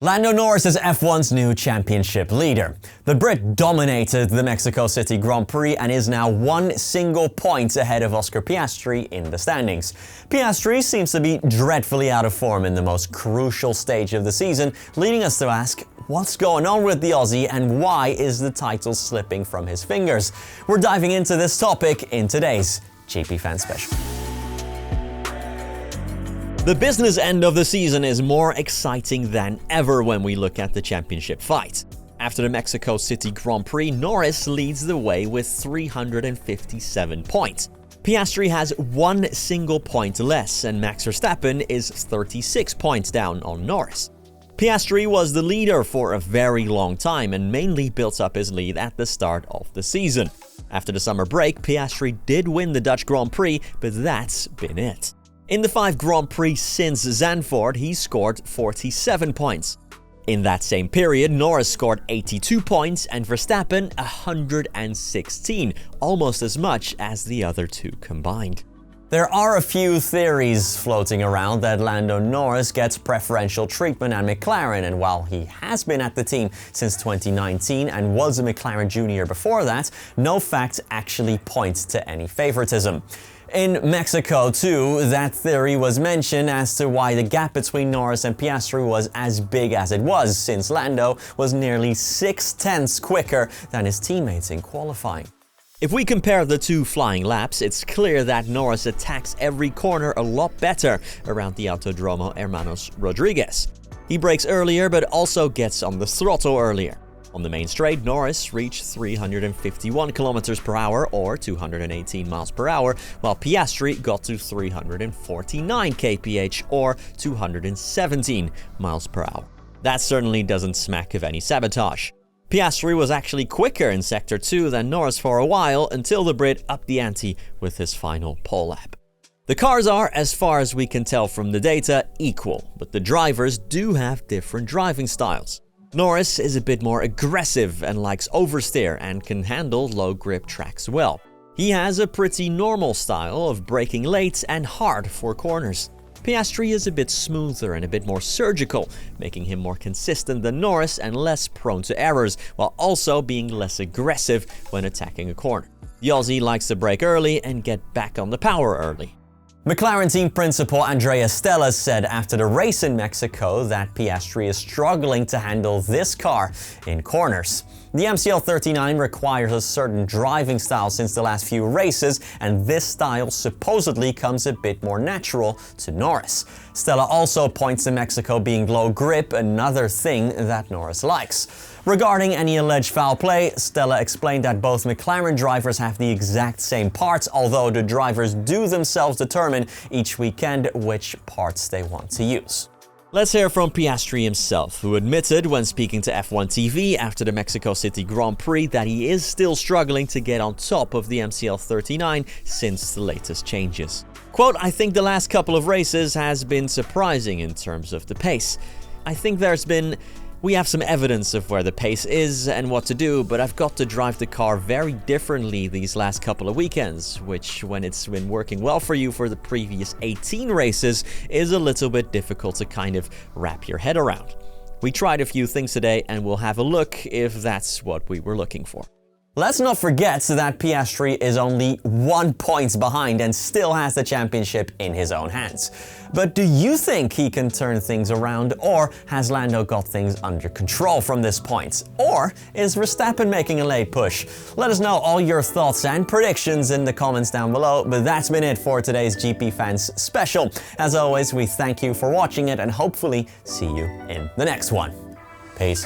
Lando Norris is F1's new championship leader. The Brit dominated the Mexico City Grand Prix and is now one single point ahead of Oscar Piastri in the standings. Piastri seems to be dreadfully out of form in the most crucial stage of the season, leading us to ask, what's going on with the Aussie and why is the title slipping from his fingers? We're diving into this topic in today's GPFans Special. The business end of the season is more exciting than ever when we look at the championship fight. After the Mexico City Grand Prix, Norris leads the way with 357 points. Piastri has one single point less, and Max Verstappen is 36 points down on Norris. Piastri was the leader for a very long time and mainly built up his lead at the start of the season. After the summer break, Piastri did win the Dutch Grand Prix, but that's been it. In the 5 Grand Prix since Zandvoort, he scored 47 points. In that same period, Norris scored 82 points and Verstappen 116, almost as much as the other two combined. There are a few theories floating around that Lando Norris gets preferential treatment at McLaren, and while he has been at the team since 2019 and was a McLaren junior before that, no fact actually points to any favoritism. In Mexico, too, that theory was mentioned as to why the gap between Norris and Piastri was as big as it was, since Lando was nearly 6/10 quicker than his teammates in qualifying. If we compare the two flying laps, it's clear that Norris attacks every corner a lot better around the Autodromo Hermanos Rodriguez. He brakes earlier, but also gets on the throttle earlier. On the main straight, Norris reached 351 km/h or 218 miles per hour, while Piastri got to 349 kph or 217 miles per hour. That certainly doesn't smack of any sabotage. Piastri was actually quicker in Sector 2 than Norris for a while until the Brit upped the ante with his final pole lap. The cars are, as far as we can tell from the data, equal, but the drivers do have different driving styles. Norris is a bit more aggressive and likes oversteer and can handle low grip tracks well. He has a pretty normal style of braking late and hard for corners. Piastri is a bit smoother and a bit more surgical, making him more consistent than Norris and less prone to errors, while also being less aggressive when attacking a corner. The Aussie likes to brake early and get back on the power early. McLaren team principal Andrea Stella said after the race in Mexico that Piastri is struggling to handle this car in corners. The MCL39 requires a certain driving style since the last few races, and this style supposedly comes a bit more natural to Norris. Stella also points to Mexico being low grip, another thing that Norris likes. Regarding any alleged foul play, Stella explained that both McLaren drivers have the exact same parts, although the drivers do themselves determine each weekend which parts they want to use. Let's hear from Piastri himself, who admitted when speaking to F1 TV after the Mexico City Grand Prix that he is still struggling to get on top of the MCL39 since the latest changes. Quote, "I think the last couple of races has been surprising in terms of the pace. I think we have some evidence of where the pace is and what to do, but I've got to drive the car very differently these last couple of weekends, which, when it's been working well for you for the previous 18 races, is a little bit difficult to kind of wrap your head around. We tried a few things today and we'll have a look if that's what we were looking for." Let's not forget that Piastri is only 1 point behind and still has the championship in his own hands. But do you think he can turn things around, or has Lando got things under control from this point? Or is Verstappen making a late push? Let us know all your thoughts and predictions in the comments down below, but that's been it for today's GPFans Special. As always, we thank you for watching it and hopefully see you in the next one. Peace.